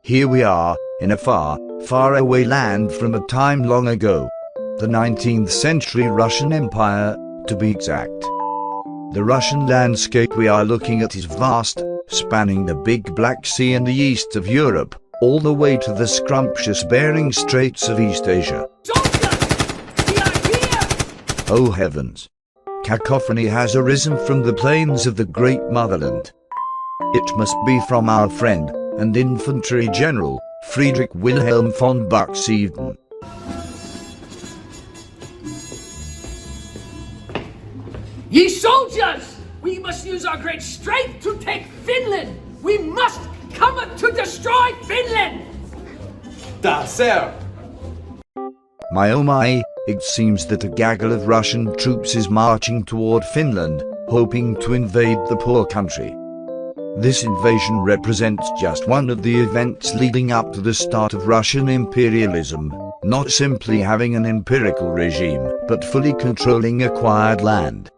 Here we are, in a far, far away land from a time long ago. The 19th century Russian Empire, to be exact. The Russian landscape we are looking at is vast, spanning the Big Black Sea in the east of Europe, all the way to the scrumptious Bering Straits of East Asia. Oh heavens! Cacophony has arisen from the plains of the great motherland. It must be from our friend and infantry general, Friedrich Wilhelm von Buxtehude. Ye soldiers! We must use our great strength to take Finland! We must come to destroy Finland! Da, sir! My oh my, it seems that a gaggle of Russian troops is marching toward Finland, hoping to invade the poor country. This invasion represents just one of the events leading up to the start of Russian imperialism, not simply having an empirical regime, but fully controlling acquired land.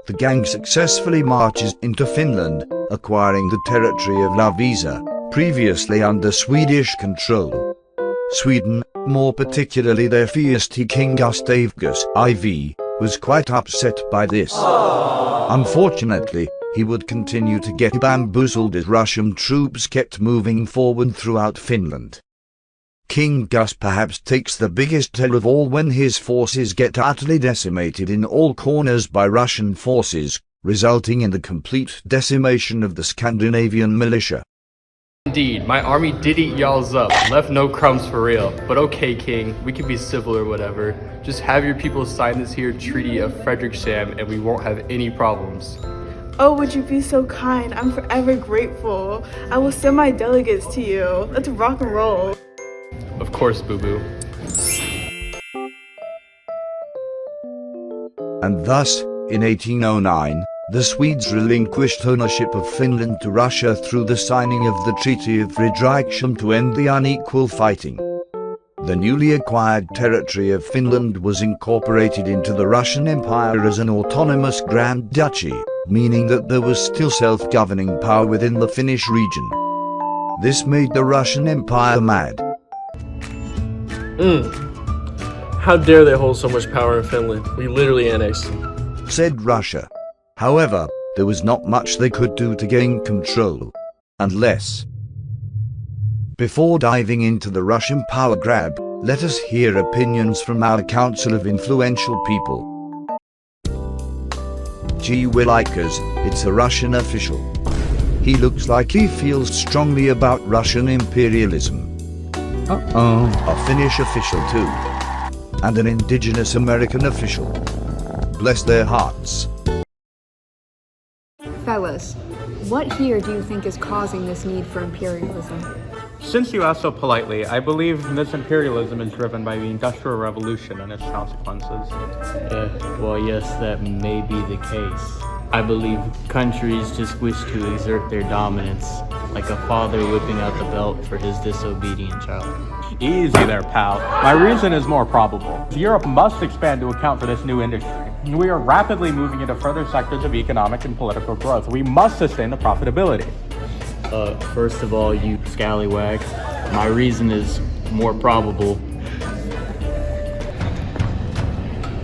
The gang successfully marches into Finland, acquiring the territory of Lovisa, previously under Swedish control. Sweden, more particularly their feisty King Gustavus IV, was quite upset by this. Unfortunately, he would continue to get bamboozled as Russian troops kept moving forward throughout Finland. King Gus perhaps takes the biggest L of all when his forces get utterly decimated in all corners by Russian forces, resulting in the complete decimation of the Scandinavian militia. Indeed, my army did eat y'all's up, left no crumbs for real. But okay, King, we can be civil or whatever. Just have your people sign this here Treaty of Frederikshamn and we won't have any problems. Oh, would you be so kind? I'm forever grateful. I will send my delegates to you. Let's rock and roll. Of course, boo-boo. And thus, in 1809, the Swedes relinquished ownership of Finland to Russia through the signing of the Treaty of Frederikshamn to end the unequal fighting. The newly acquired territory of Finland was incorporated into the Russian Empire as an autonomous Grand Duchy, meaning that there was still self-governing power within the Finnish region. This made the Russian Empire mad. How dare they hold so much power in Finland? We literally annexed them. Said Russia. However, there was not much they could do to gain control. Unless... Before diving into the Russian power grab, let us hear opinions from our Council of Influential People. Gee willikers, it's a Russian official. He looks like he feels strongly about Russian imperialism. A Finnish official too. And an indigenous American official. Bless their hearts. Fellas, what here do you think is causing this need for imperialism? Since you ask so politely, I believe this imperialism is driven by the Industrial Revolution and its consequences. Well, yes, that may be the case. I believe countries just wish to exert their dominance, like a father whipping out the belt for his disobedient child. Easy there, pal. My reason is more probable. Europe must expand to account for this new industry. We are rapidly moving into further sectors of economic and political growth. We must sustain the profitability. First of all, you scallywag, my reason is more probable.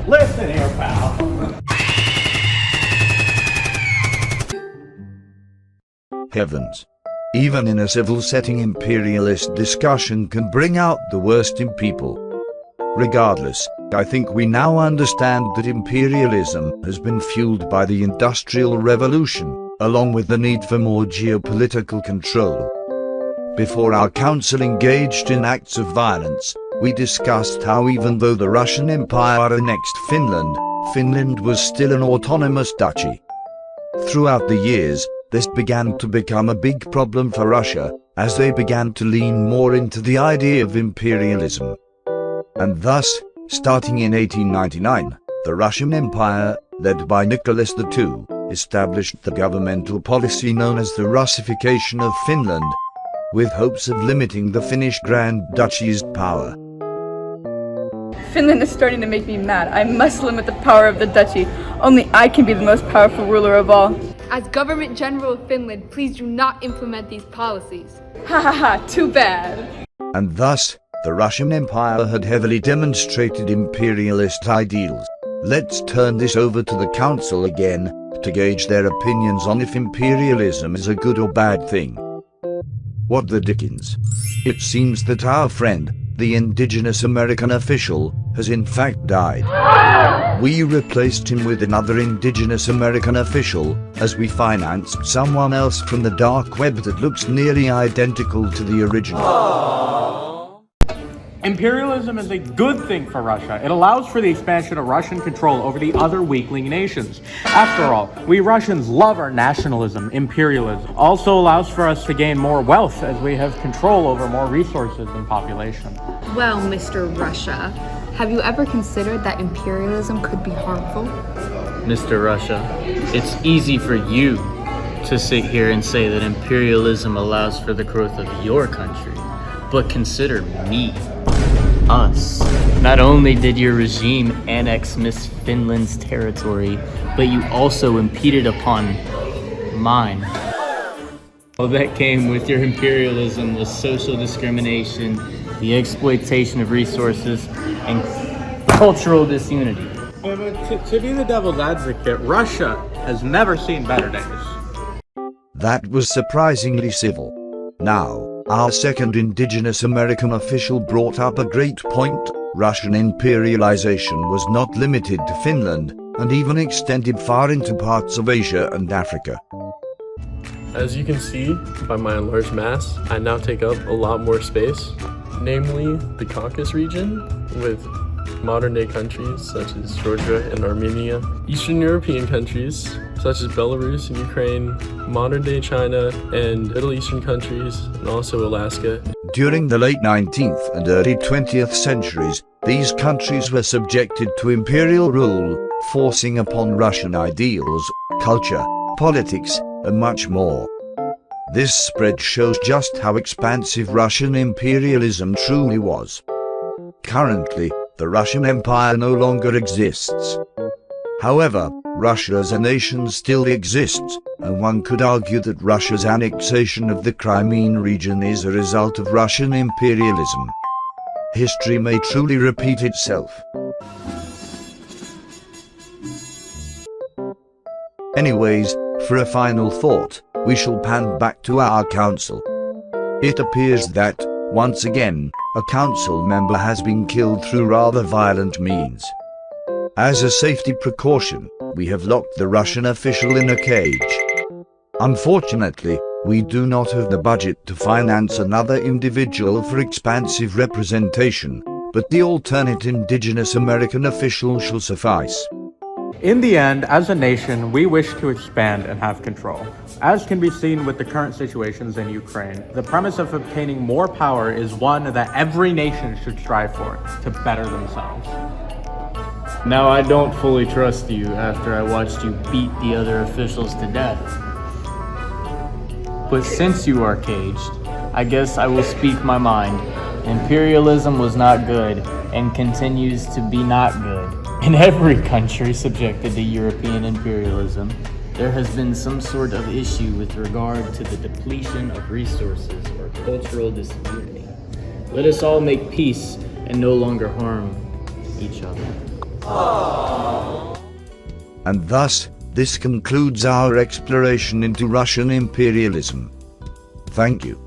Listen here, pal. Heavens. Even in a civil setting, imperialist discussion can bring out the worst in people. Regardless, I think we now understand that imperialism has been fueled by the Industrial Revolution, along with the need for more geopolitical control. Before our council engaged in acts of violence, we discussed how even though the Russian Empire annexed Finland, Finland was still an autonomous duchy. Throughout the years, this began to become a big problem for Russia, as they began to lean more into the idea of imperialism. And thus, starting in 1899, the Russian Empire, led by Nicholas II, established the governmental policy known as the Russification of Finland, with hopes of limiting the Finnish Grand Duchy's power. Finland is starting to make me mad. I must limit the power of the duchy. Only I can be the most powerful ruler of all. As Government General of Finland, please do not implement these policies. Ha ha ha, too bad. And thus, the Russian Empire had heavily demonstrated imperialist ideals. Let's turn this over to the Council again, to gauge their opinions on if imperialism is a good or bad thing. What the dickens? It seems that our friend, the indigenous American official, has in fact died. We replaced him with another indigenous American official, as we financed someone else from the dark web that looks nearly identical to the original. Imperialism is a good thing for Russia. It allows for the expansion of Russian control over the other weakling nations. After all, we Russians love our nationalism. Imperialism also allows for us to gain more wealth as we have control over more resources and population. Well, Mr. Russia, have you ever considered that imperialism could be harmful? Mr. Russia, it's easy for you to sit here and say that imperialism allows for the growth of your country, but consider me. Us. Not only did your regime annex Miss Finland's territory, but you also impeded upon mine. All that came with your imperialism was social discrimination, the exploitation of resources, and cultural disunity. To be the devil's advocate, Russia has never seen better days. That was surprisingly civil. Now, our second indigenous American official brought up a great point. Russian imperialization was not limited to Finland, and even extended far into parts of Asia and Africa. As you can see by my enlarged mass, I now take up a lot more space, namely the Caucasus region with modern-day countries such as Georgia and Armenia, Eastern European countries such as Belarus and Ukraine, modern-day China and Middle Eastern countries, and also Alaska. During the late 19th and early 20th centuries, these countries were subjected to imperial rule, forcing upon Russian ideals, culture, politics, and much more. This spread shows just how expansive Russian imperialism truly was. Currently, the Russian Empire no longer exists. However, Russia as a nation still exists, and one could argue that Russia's annexation of the Crimean region is a result of Russian imperialism. History may truly repeat itself. Anyways, for a final thought, we shall pan back to our council. It appears that, once again, a council member has been killed through rather violent means. As a safety precaution, we have locked the Russian official in a cage. Unfortunately, we do not have the budget to finance another individual for expansive representation, but the alternate indigenous American official shall suffice. In the end, as a nation, we wish to expand and have control. As can be seen with the current situations in Ukraine, the premise of obtaining more power is one that every nation should strive for, to better themselves. Now I don't fully trust you after I watched you beat the other officials to death. But since you are caged, I guess I will speak my mind. Imperialism was not good and continues to be not good. In every country subjected to European imperialism, there has been some sort of issue with regard to the depletion of resources or cultural disunity. Let us all make peace and no longer harm each other. And thus, this concludes our exploration into Russian imperialism. Thank you.